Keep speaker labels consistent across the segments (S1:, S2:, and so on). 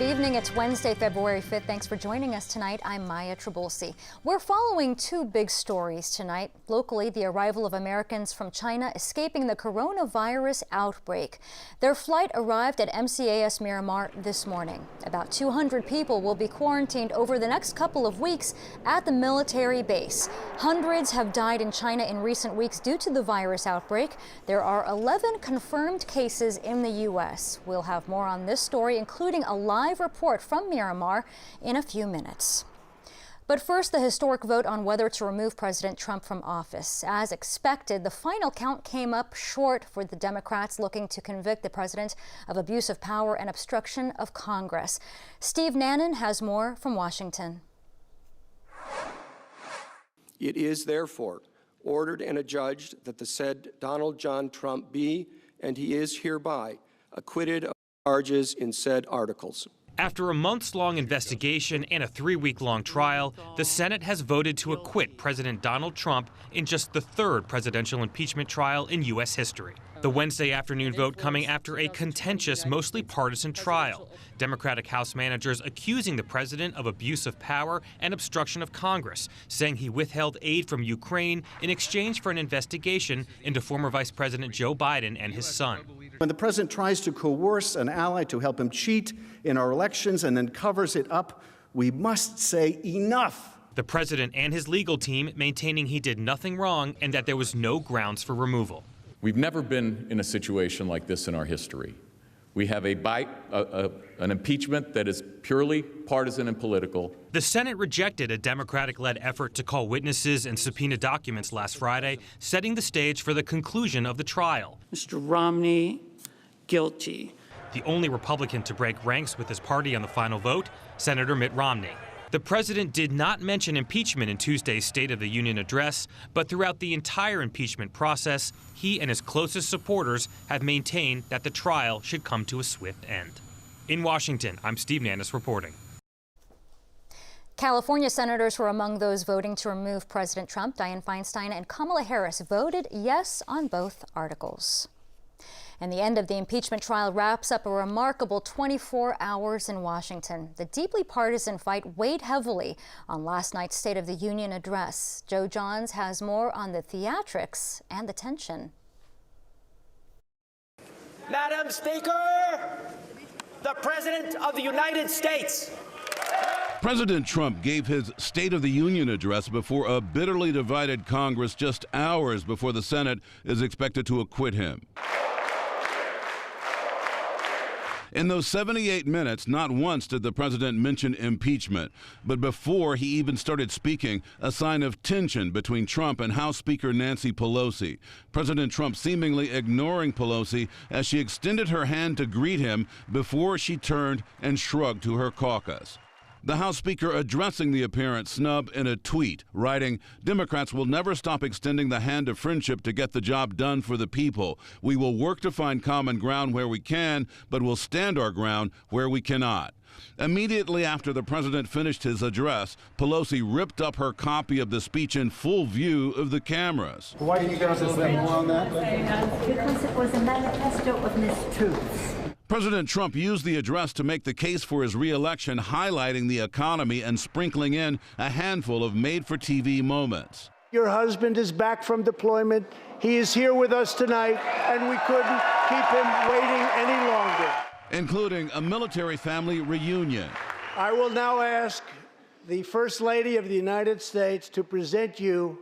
S1: Good evening. It's Wednesday, February 5th. Thanks for joining us tonight. I'm Maya Trabulsi. We're following two big stories tonight. Locally, the arrival of Americans from China escaping the coronavirus outbreak. Their flight arrived at MCAS Miramar this morning. About 200 people will be quarantined over the next couple of weeks at the military base. Hundreds have died in China in recent weeks due to the virus outbreak. There are 11 confirmed cases in the U.S. We'll have more on this story, including a live report from Miramar in a few minutes. But first, the historic vote on whether to remove President Trump from office. As expected, the final count came up short for the Democrats looking to convict the president of abuse of power and obstruction of Congress. Steve Nannon has more from Washington.
S2: It is therefore ordered and adjudged that the said Donald John Trump be, and he is hereby, acquitted of charges in said articles.
S3: After a months-long investigation and a 3-week-long trial, the Senate has voted to acquit President Donald Trump in just the third presidential impeachment trial in U.S. history. The Wednesday afternoon vote coming after a contentious, mostly partisan trial. Democratic House managers accusing the president of abuse of power and obstruction of Congress, saying he withheld aid from Ukraine in exchange for an investigation into former Vice President Joe Biden and his son.
S4: When the president tries to coerce an ally to help him cheat in our elections and then covers it up, we must say enough.
S3: The president and his legal team maintaining he did nothing wrong and that there was no grounds for removal.
S5: We've never been in a situation like this in our history. We have an impeachment that is purely partisan and political.
S3: The Senate rejected a Democratic-led effort to call witnesses and subpoena documents last Friday, setting the stage for the conclusion of the trial.
S6: Mr. Romney, guilty.
S3: The only Republican to break ranks with his party on the final vote, Senator Mitt Romney. The president did not mention impeachment in Tuesday's State of the Union address, but throughout the entire impeachment process, he and his closest supporters have maintained that the trial should come to a swift end. In Washington, I'm Steve Nannis reporting.
S1: California senators were among those voting to remove President Trump. Dianne Feinstein and Kamala Harris voted yes on both articles. And the end of the impeachment trial wraps up a remarkable 24 hours in Washington. The deeply partisan fight weighed heavily on last night's State of the Union address. Joe Johns has more on the theatrics and the tension.
S7: Madam Speaker, the President of the United States.
S8: President Trump gave his State of the Union address before a bitterly divided Congress just hours before the Senate is expected to acquit him. In those 78 minutes, not once did the president mention impeachment. But before he even started speaking, a sign of tension between Trump and House Speaker Nancy Pelosi. President Trump seemingly ignoring Pelosi as she extended her hand to greet him before she turned and shrugged to her caucus. The House Speaker addressing the apparent snub in a tweet, writing, "Democrats will never stop extending the hand of friendship to get the job done for the people. We will work to find common ground where we can, but we'll stand our ground where we cannot." Immediately after the president finished his address, Pelosi ripped up her copy of the speech in full view of the cameras.
S4: Why did you give us a little more on that?
S9: Because it was a manifesto of mistruths.
S8: President Trump used the address to make the case for his re-election, highlighting the economy and sprinkling in a handful of made-for-TV moments.
S10: Your husband is back from deployment. He is here with us tonight, and we couldn't keep him waiting any longer.
S8: Including a military family reunion.
S10: I will now ask the First Lady of the United States to present you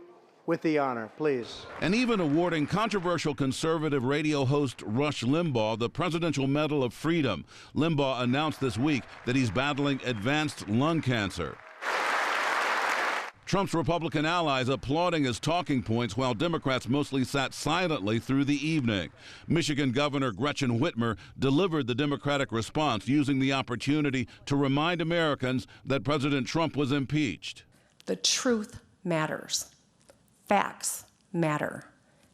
S10: with the honor, please.
S8: And even awarding controversial conservative radio host Rush Limbaugh the Presidential Medal of Freedom. Limbaugh announced this week that he's battling advanced lung cancer. Trump's Republican allies applauding his talking points while Democrats mostly sat silently through the evening. Michigan Governor Gretchen Whitmer delivered the Democratic response, using the opportunity to remind Americans that President Trump was impeached.
S11: The truth matters. Facts matter,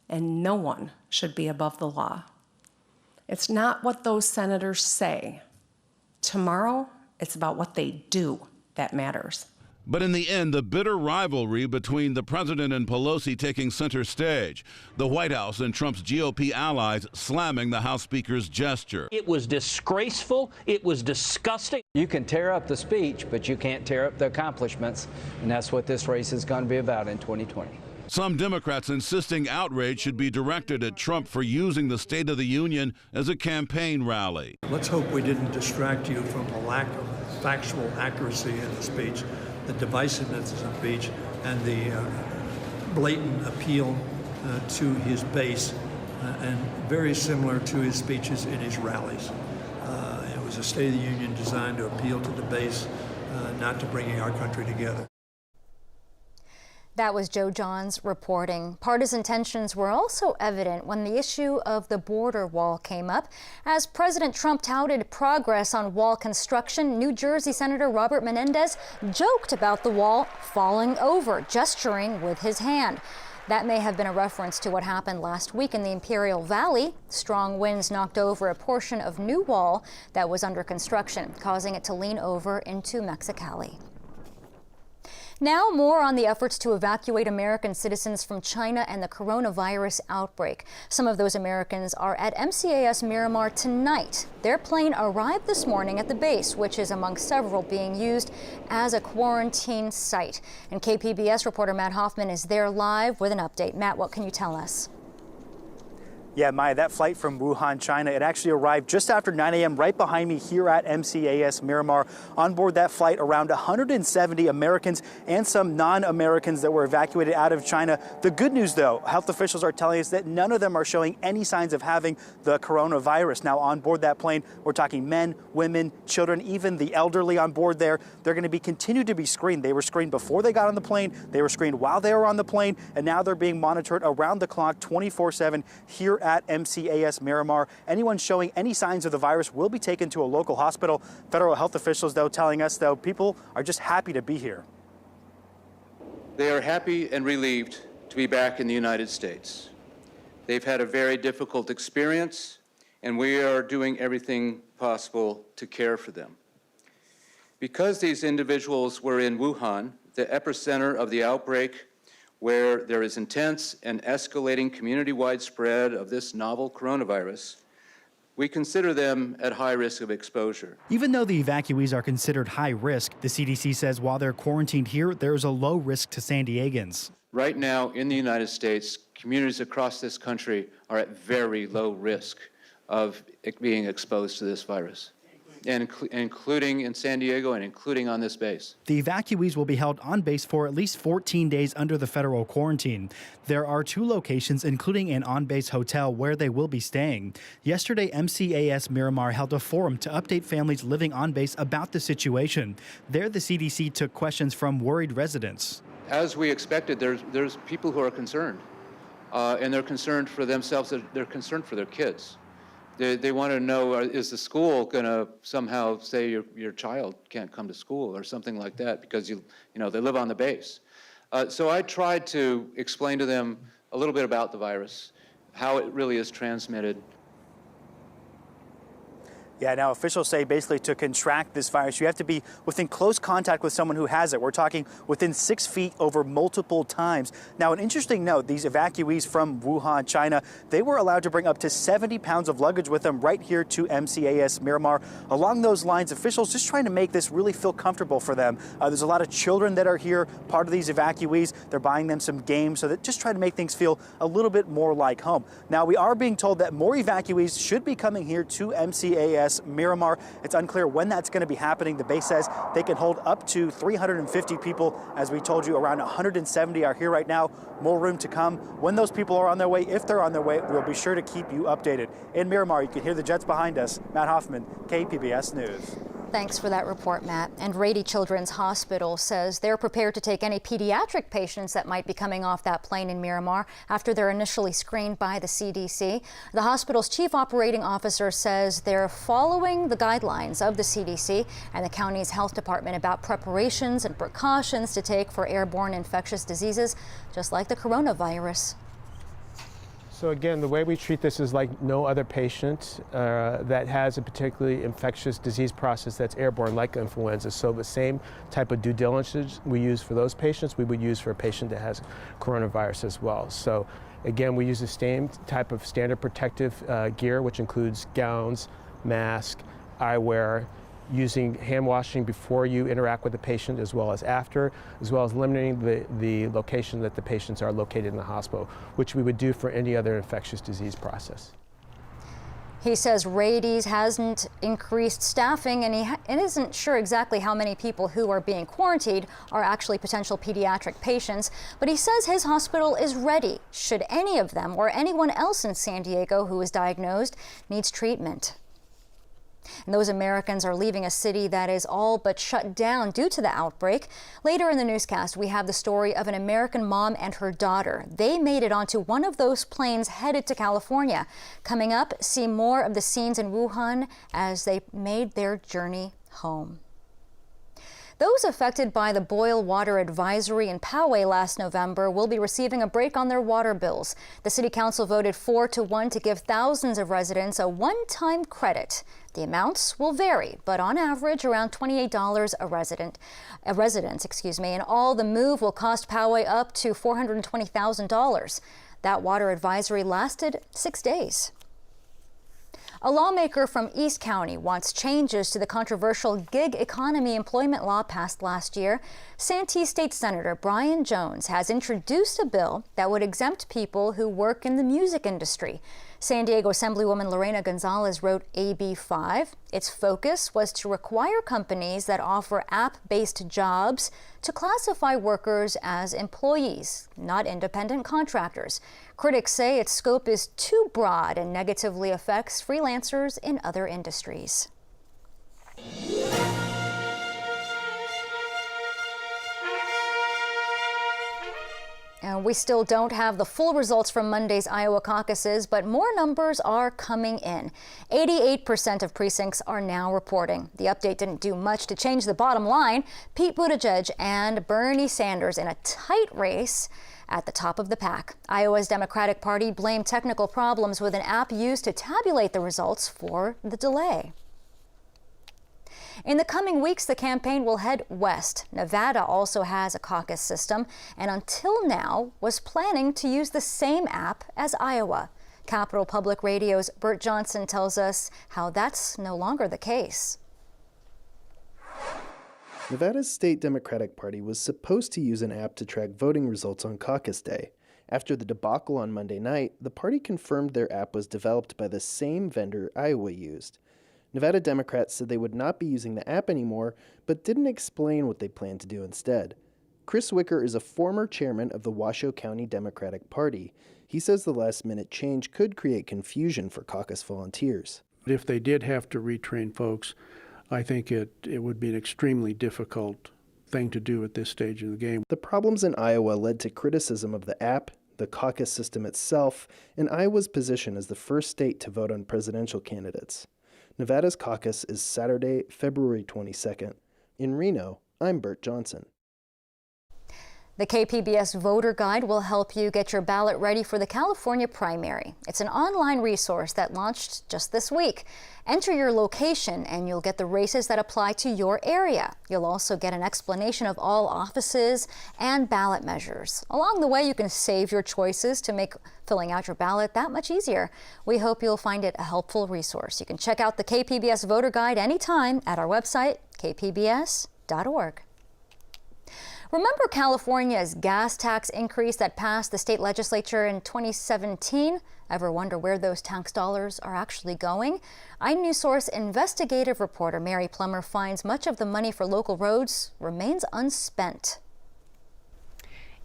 S11: and no one should be above the law. It's not what those senators say. Tomorrow, it's about what they do that matters.
S8: But in the end, the bitter rivalry between the president and Pelosi taking center stage, the White House and Trump's GOP allies slamming the House Speaker's gesture.
S12: It was disgraceful. It was disgusting.
S13: You can tear up the speech, but you can't tear up the accomplishments, and that's what this race is going to be about in 2020.
S8: Some Democrats insisting outrage should be directed at Trump for using the State of the Union as a campaign rally.
S14: Let's hope we didn't distract you from the lack of factual accuracy in the speech, the divisiveness of the speech, and the blatant appeal to his base, and very similar to his speeches in his rallies. It was a State of the Union designed to appeal to the base, not to bringing our country together.
S1: That was Joe Johns reporting. Partisan tensions were also evident when the issue of the border wall came up. As President Trump touted progress on wall construction, New Jersey Senator Robert Menendez joked about the wall falling over, gesturing with his hand. That may have been a reference to what happened last week in the Imperial Valley. Strong winds knocked over a portion of new wall that was under construction, causing it to lean over into Mexicali. Now more on the efforts to evacuate American citizens from China and the coronavirus outbreak. Some of those Americans are at MCAS Miramar tonight. Their plane arrived this morning at the base, which is among several being used as a quarantine site. And KPBS reporter Matt Hoffman is there live with an update. Matt, what can you tell us?
S15: Yeah, Maya, that flight from Wuhan, China, it actually arrived just after 9 a.m. right behind me here at MCAS Miramar. On board that flight, around 170 Americans and some non-Americans that were evacuated out of China. The good news, though, health officials are telling us that none of them are showing any signs of having the coronavirus. Now, on board that plane, we're talking men, women, children, even the elderly on board there. They're going to be continued to be screened. They were screened before they got on the plane. They were screened while they were on the plane. And now they're being monitored around the clock 24/7 here at MCAS Miramar. Anyone showing any signs of the virus will be taken to a local hospital. Federal health officials, though, telling us, though, people are just happy to be here.
S16: They are happy and relieved to be back in the United States. They've had a very difficult experience, and we are doing everything possible to care for them. Because these individuals were in Wuhan, the epicenter of the outbreak, where there is intense and escalating community-wide spread of this novel coronavirus, we consider them at high risk of exposure.
S17: Even though the evacuees are considered high risk, the CDC says while they're quarantined here, there is a low risk to San Diegans.
S16: Right now in the United States, communities across this country are at very low risk of being exposed to this virus, and including in San Diego and including on this base.
S17: The evacuees will be held on base for at least 14 days under the federal quarantine. There are 2 locations, including an on-base hotel, where they will be staying. Yesterday, MCAS Miramar held a forum to update families living on base about the situation. There, the CDC took questions from worried residents.
S16: As we expected, there's people who are concerned, and they're concerned for themselves, they're concerned for their kids. They want to know, is the school going to somehow say your child can't come to school or something like that because they live on the base. So I tried to explain to them a little bit about the virus, how it really is transmitted.
S15: Yeah, now officials say basically to contract this virus, you have to be within close contact with someone who has it. We're talking within 6 feet over multiple times. Now, an interesting note, these evacuees from Wuhan, China, they were allowed to bring up to 70 pounds of luggage with them right here to MCAS Miramar. Along those lines, officials just trying to make this really feel comfortable for them. There's a lot of children that are here, part of these evacuees. They're buying them some games so that just try to make things feel a little bit more like home. Now, we are being told that more evacuees should be coming here to MCAS Miramar. It's unclear when that's going to be happening. The base says they can hold up to 350 people. As we told you, around 170 are here right now. More room to come. When those people are on their way, if they're on their way, we'll be sure to keep you updated. In Miramar, you can hear the jets behind us. Matt Hoffman, KPBS News.
S1: Thanks for that report, Matt. And Rady Children's Hospital says they're prepared to take any pediatric patients that might be coming off that plane in Miramar after they're initially screened by the CDC. The hospital's chief operating officer says they're following the guidelines of the CDC and the county's health department about preparations and precautions to take for airborne infectious diseases, just like the coronavirus.
S18: So again, the way we treat this is like no other patient that has a particularly infectious disease process that's airborne, like influenza. So the same type of due diligence we use for those patients, we would use for a patient that has coronavirus as well. So again, we use the same type of standard protective gear, which includes gowns, mask, eyewear, using hand washing before you interact with the patient as well as after, as well as limiting the location that the patients are located in the hospital, which we would do for any other infectious disease process.
S1: He says Rades hasn't increased staffing, and he isn't sure exactly how many people who are being quarantined are actually potential pediatric patients, but he says his hospital is ready should any of them or anyone else in San Diego who is diagnosed needs treatment. And those Americans are leaving a city that is all but shut down due to the outbreak. Later in the newscast, we have the story of an American mom and her daughter. They made it onto one of those planes headed to California. Coming up, see more of the scenes in Wuhan as they made their journey home. Those affected by the boil water advisory in Poway last November will be receiving a break on their water bills. The City Council voted 4-1 to give thousands of residents a one-time credit. The amounts will vary, but on average around $28 a resident, and all the move will cost Poway up to $420,000. That water advisory lasted 6 days. A lawmaker from East County wants changes to the controversial gig economy employment law passed last year. Santee State Senator Brian Jones has introduced a bill that would exempt people who work in the music industry. San Diego Assemblywoman Lorena Gonzalez wrote AB 5. Its focus was to require companies that offer app-based jobs to classify workers as employees, not independent contractors. Critics say its scope is too broad and negatively affects freelancers in other industries. And we still don't have the full results from Monday's Iowa caucuses, but more numbers are coming in. 88% of precincts are now reporting. The update didn't do much to change the bottom line. Pete Buttigieg and Bernie Sanders in a tight race at the top of the pack. Iowa's Democratic Party blamed technical problems with an app used to tabulate the results for the delay. In the coming weeks, the campaign will head west. Nevada also has a caucus system, and until now was planning to use the same app as Iowa. Capitol Public Radio's Bert Johnson tells us how that's no longer the case.
S19: Nevada's state Democratic Party was supposed to use an app to track voting results on caucus day. After the debacle on Monday night, the party confirmed their app was developed by the same vendor Iowa used. Nevada Democrats said they would not be using the app anymore, but didn't explain what they plan to do instead. Chris Wicker is a former chairman of the Washoe County Democratic Party. He says the last-minute change could create confusion for caucus volunteers.
S14: If they did have to retrain folks, I think it would be an extremely difficult thing to do at this stage in the game.
S19: The problems in Iowa led to criticism of the app, the caucus system itself, and Iowa's position as the first state to vote on presidential candidates. Nevada's caucus is Saturday, February 22nd. In Reno, I'm Bert Johnson.
S1: The KPBS Voter Guide will help you get your ballot ready for the California primary. It's an online resource that launched just this week. Enter your location and you'll get the races that apply to your area. You'll also get an explanation of all offices and ballot measures. Along the way, you can save your choices to make filling out your ballot that much easier. We hope you'll find it a helpful resource. You can check out the KPBS Voter Guide anytime at our website, kpbs.org. Remember California's gas tax increase that passed the state legislature in 2017? Ever wonder where those tax dollars are actually going? iNewsSource investigative reporter Mary Plummer finds much of the money for local roads remains unspent.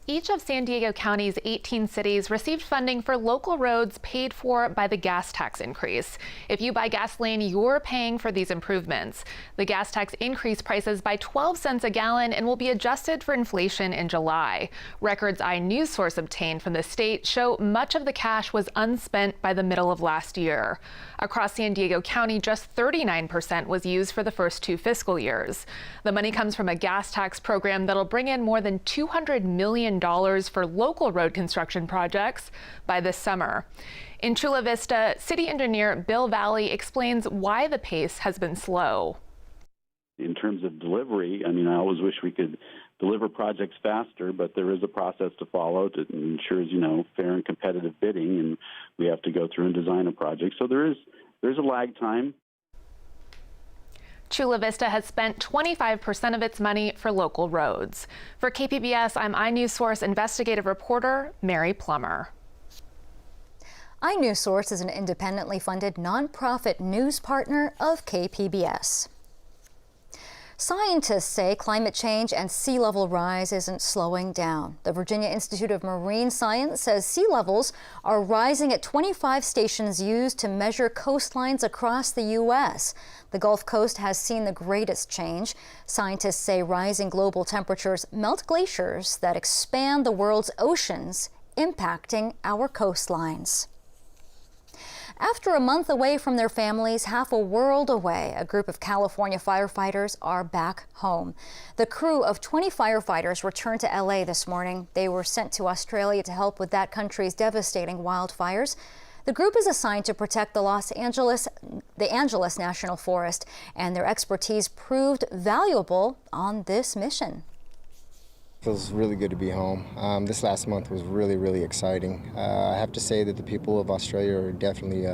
S20: Each of San Diego County's 18 cities received funding for local roads paid for by the gas tax increase. If you buy gasoline, you're paying for these improvements. The gas tax increased prices by 12 cents a gallon and will be adjusted for inflation in July. Records iNewsSource obtained from the state show much of the cash was unspent by the middle of last year. Across San Diego County, just 39% was used for the first 2 fiscal years. The money comes from a gas tax program that'll bring in more than $200 million million for local road construction projects by this summer. In Chula Vista, city engineer Bill Valley explains why the pace has been slow.
S21: In terms of delivery, I mean, I always wish we could deliver projects faster, but there is a process to follow that ensures, fair and competitive bidding, and we have to go through and design a project. So there's a lag time.
S20: Chula Vista has spent 25% of its money for local roads. For KPBS, I'm iNewsSource investigative reporter Mary Plummer.
S1: iNewsSource is an independently funded nonprofit news partner of KPBS. Scientists say climate change and sea level rise isn't slowing down. The Virginia Institute of Marine Science says sea levels are rising at 25 stations used to measure coastlines across the U.S. The Gulf Coast has seen the greatest change. Scientists say rising global temperatures melt glaciers that expand the world's oceans, impacting our coastlines. After a month away from their families, half a world away, a group of California firefighters are back home. The crew of 20 firefighters returned to LA this morning. They were sent to Australia to help with that country's devastating wildfires. The group is assigned to protect the Angeles National Forest, and their expertise proved valuable on this mission.
S22: Feels really good to be home. This last month was really, really exciting. I have to say that the people of Australia are definitely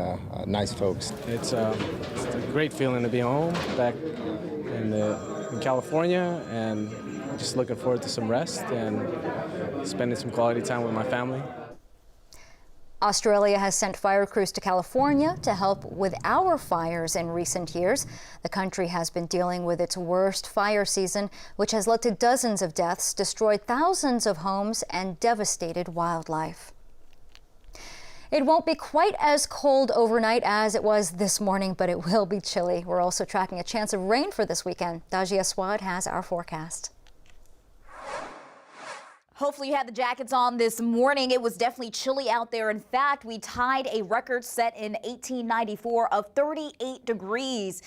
S22: nice folks.
S23: It's a great feeling to be home, back in California, and just looking forward to some rest and spending some quality time with my family.
S1: Australia has sent fire crews to California to help with our fires in recent years. The country has been dealing with its worst fire season, which has led to dozens of deaths, destroyed thousands of homes, and devastated wildlife. It won't be quite as cold overnight as it was this morning, but it will be chilly. We're also tracking a chance of rain for this weekend. Dajia Swad has our forecast.
S24: Hopefully you had the jackets on this morning. It was definitely chilly out there. In fact, we tied a record set in 1894 of 38 degrees.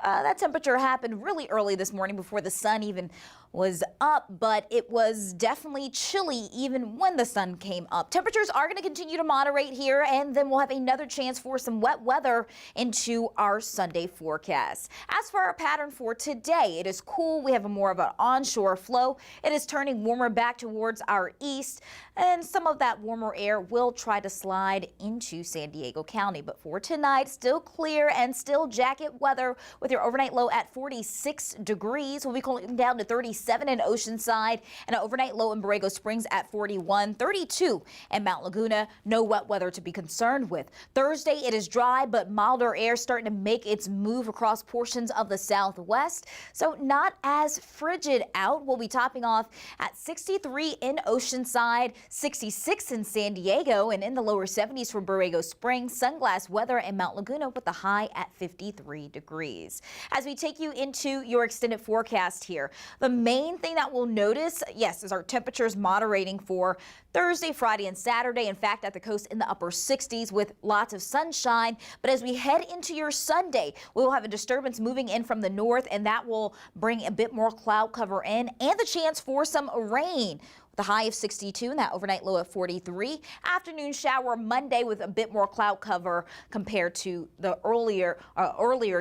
S24: That temperature happened really early this morning before the sun even was up, but it was definitely chilly even when the sun came up. Temperatures are going to continue to moderate here, and then we'll have another chance for some wet weather into our Sunday forecast. As for our pattern for today, it is cool. We have more of an onshore flow. It is turning warmer back towards our east, and some of that warmer air will try to slide into San Diego County. But for tonight, still clear and still jacket weather with your overnight low at 46 degrees. We'll be cooling down to 37 in Oceanside, and an overnight low in Borrego Springs at 41, 32 in Mount Laguna. No wet weather to be concerned with. Thursday, it is dry, but milder air starting to make its move across portions of the southwest, so not as frigid out. We'll be topping off at 63 in Oceanside, 66 in San Diego, and in the lower 70s for Borrego Springs. Sunglass weather in Mount Laguna with the high at 53 degrees. As we take you into your extended forecast here, the main thing that we'll notice, yes, is our temperatures moderating for Thursday, Friday, and Saturday. In fact, at the coast in the upper 60s with lots of sunshine. But as we head into your Sunday, we will have a disturbance moving in from the north, and that will bring a bit more cloud cover in and the chance for some rain. The high of 62 and that overnight low of 43. Afternoon shower Monday with a bit more cloud cover compared to the earlier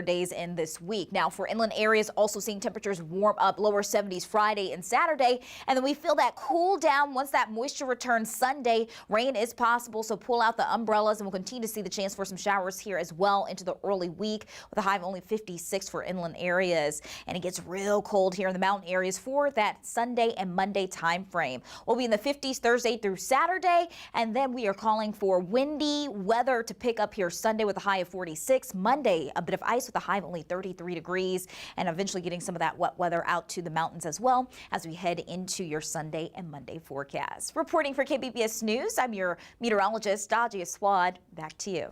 S24: days in this week. Now for inland areas, also seeing temperatures warm up, lower 70s Friday and Saturday. And then we feel that cool down once that moisture returns Sunday. Rain is possible, so pull out the umbrellas, and we'll continue to see the chance for some showers here as well into the early week with a high of only 56 for inland areas. And it gets real cold here in the mountain areas for that Sunday and Monday time frame. We'll be in the 50s Thursday through Saturday, and then we are calling for windy weather to pick up here Sunday with a high of 46. Monday, a bit of ice with a high of only 33 degrees, and eventually getting some of that wet weather out to the mountains as well as we head into your Sunday and Monday forecast. Reporting for KPBS News, I'm your meteorologist, Dajia Swad. Back to you.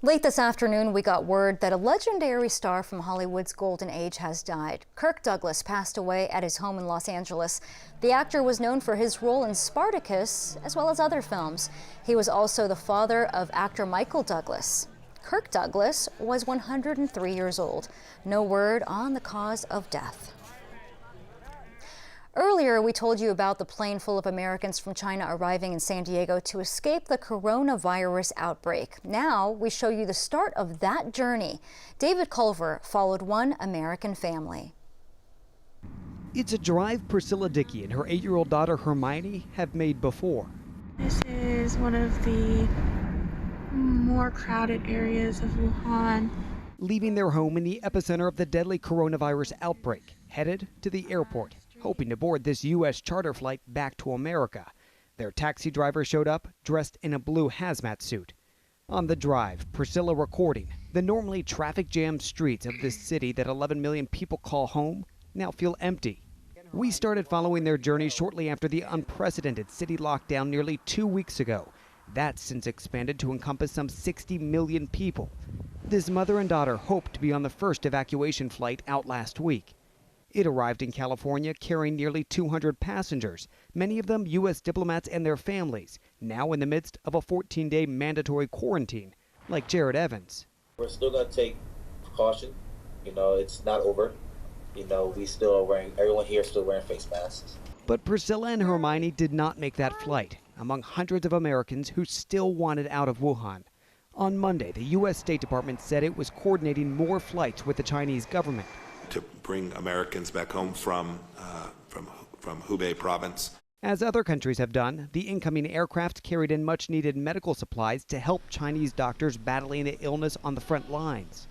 S1: Late this afternoon, we got word that a legendary star from Hollywood's golden age has died. Kirk Douglas passed away at his home in Los Angeles. The actor was known for his role in Spartacus, as well as other films. He was also the father of actor Michael Douglas. Kirk Douglas was 103 years old. No word on the cause of death. Earlier, we told you about the plane full of Americans from China arriving in San Diego to escape the coronavirus outbreak. Now, we show you the start of that journey. David Culver followed one American family.
S2: It's a drive Priscilla Dickey and her 8-year-old daughter Hermione have made before.
S3: This is one of the more crowded areas of Wuhan.
S2: Leaving their home in the epicenter of the deadly coronavirus outbreak, headed to the airport, hoping to board this U.S. charter flight back to America. Their taxi driver showed up dressed in a blue hazmat suit. On the drive, Priscilla recording the normally traffic-jammed streets of this city that 11 million people call home now feel empty. We started following their journey shortly after the unprecedented city lockdown nearly 2 weeks ago. That's since expanded to encompass some 60 million people. This mother and daughter hoped to be on the first evacuation flight out last week. It arrived in California carrying nearly 200 passengers, many of them U.S. diplomats and their families, now in the midst of a 14-day mandatory quarantine, like Jared Evans.
S5: We're still going to take precaution. It's not over. We still are wearing, everyone here is still wearing face masks.
S2: But Priscilla and Hermione did not make that flight, among hundreds of Americans who still wanted out of Wuhan. On Monday, the U.S. State Department said it was coordinating more flights with the Chinese government
S6: to bring Americans back home from Hubei province.
S2: As other countries have done, the incoming aircraft carried in much-needed medical supplies to help Chinese doctors battling the illness on the front lines.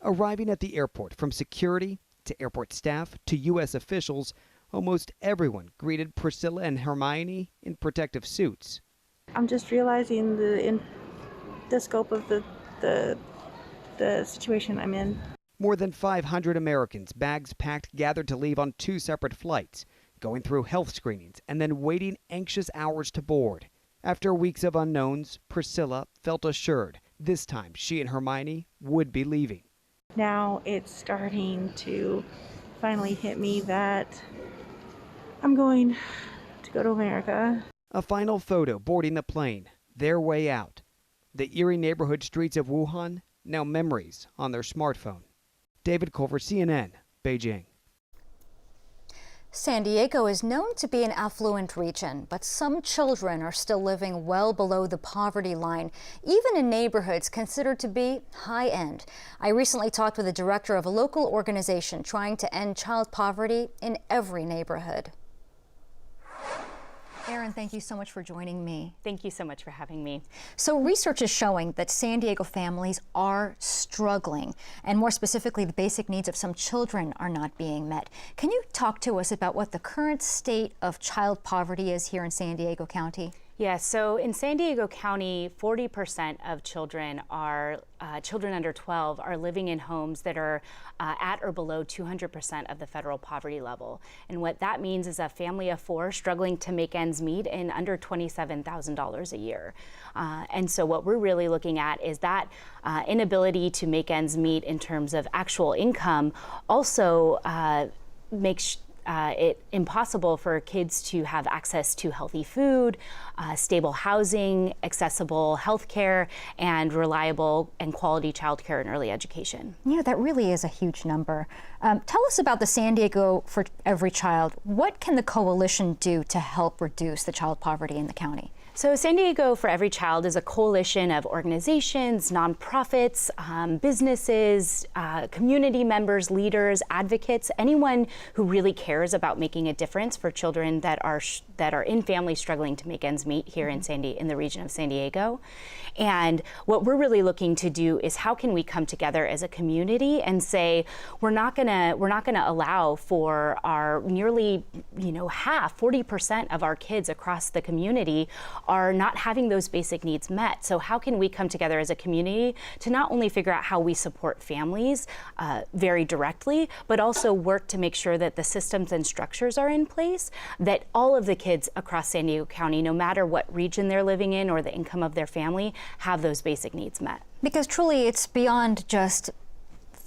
S2: Arriving at the airport, from security to airport staff to U.S. officials, almost everyone greeted Priscilla and Hermione in protective suits.
S3: I'm just realizing the scope of the situation I'm in.
S2: More than 500 Americans, bags packed, gathered to leave on 2 separate flights, going through health screenings and then waiting anxious hours to board. After weeks of unknowns, Priscilla felt assured this time she and Hermione would be leaving.
S3: Now it's starting to finally hit me that I'm going to go to America.
S2: A final photo boarding the plane, their way out. The eerie neighborhood streets of Wuhan, now memories on their smartphone. David Culver, CNN, Beijing.
S1: San Diego is known to be an affluent region, but some children are still living well below the poverty line, even in neighborhoods considered to be high-end. I recently talked with the director of a local organization trying to end child poverty in every neighborhood. Erin, thank you so much for joining me.
S25: Thank you so much for having me.
S1: So research is showing that San Diego families are struggling, and more specifically, the basic needs of some children are not being met. Can you talk to us about what the current state of child poverty is here in San Diego County?
S25: Yeah, so in San Diego County, 40% of children under 12 are living in homes that are at or below 200% of the federal poverty level. And what that means is a family of 4 struggling to make ends meet in under $27,000 a year. And so what we're really looking at is that inability to make ends meet in terms of actual income also makes it impossible for kids to have access to healthy food, stable housing, accessible health care, and reliable and quality child care and early education.
S1: Yeah, that really is a huge number. Tell us about the San Diego for Every Child. What can the coalition do to help reduce the child poverty in the county?
S25: So San Diego for Every Child is a coalition of organizations, nonprofits, businesses, community members, leaders, advocates, anyone who really cares about making a difference for children that are in families struggling to make ends meet here in the region of San Diego. And what we're really looking to do is how can we come together as a community and say we're not gonna allow for our nearly 40% of our kids across the community are not having those basic needs met. So how can we come together as a community to not only figure out how we support families very directly, but also work to make sure that the systems and structures are in place, that all of the kids across San Diego County, no matter what region they're living in or the income of their family, have those basic needs met.
S1: Because truly it's beyond just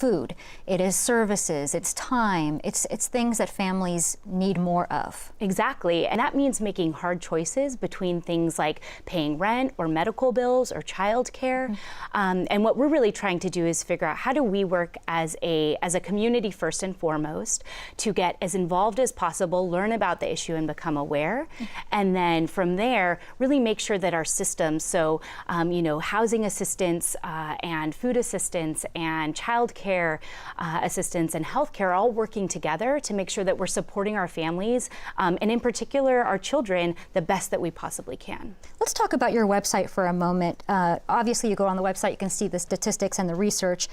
S1: food, it is services, it's time, it's things that families need more of.
S25: Exactly, and that means making hard choices between things like paying rent or medical bills or childcare. And what we're really trying to do is figure out how do we work as a community first and foremost to get as involved as possible, learn about the issue and become aware, and then from there really make sure that our systems, so housing assistance and food assistance and childcare assistance and healthcare are all working together to make sure that we're supporting our families and in particular our children the best that we possibly can.
S1: Let's talk about your website for a moment. Obviously you go on the website, you can see the statistics and the research.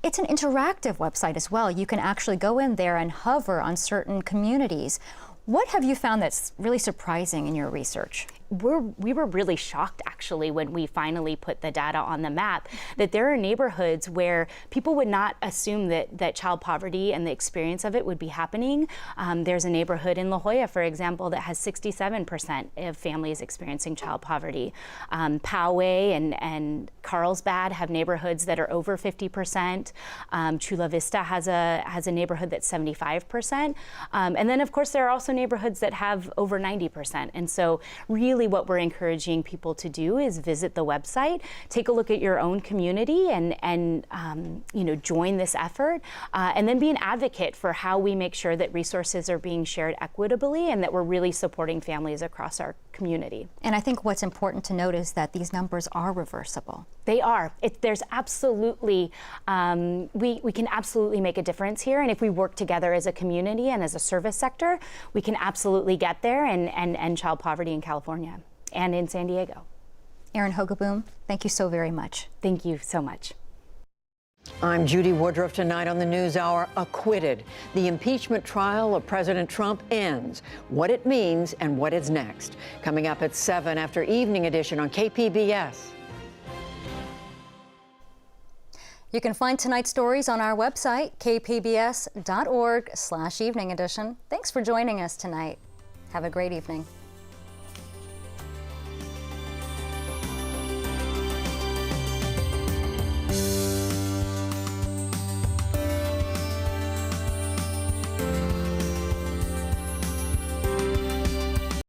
S1: It's an interactive website as well. You can actually go in there and hover on certain communities. What have you found that's really surprising in your research?
S25: We were really shocked actually when we finally put the data on the map that there are neighborhoods where people would not assume that child poverty and the experience of it would be happening. There's a neighborhood in La Jolla, for example, that has 67% of families experiencing child poverty. Poway and Carlsbad have neighborhoods that are over 50%. Chula Vista has a neighborhood that's 75%. And then of course there are also neighborhoods that have over 90%. And so really what we're encouraging people to do is visit the website, take a look at your own community and join this effort, and then be an advocate for how we make sure that resources are being shared equitably and that we're really supporting families across our community.
S1: And I think what's important to note is that these numbers are reversible.
S25: They are. There's absolutely, we can absolutely make a difference here, and if we work together as a community and as a service sector, we can absolutely get there and end child poverty in California and in San Diego.
S1: Erin Hogaboom, thank you so very much.
S25: Thank you so much.
S4: I'm Judy Woodruff. Tonight on the NewsHour, acquitted. The impeachment trial of President Trump ends. What it means and what is next. Coming up at 7 after Evening Edition on KPBS.
S1: You can find tonight's stories on our website, kpbs.org/evening edition. Thanks for joining us tonight. Have a great evening.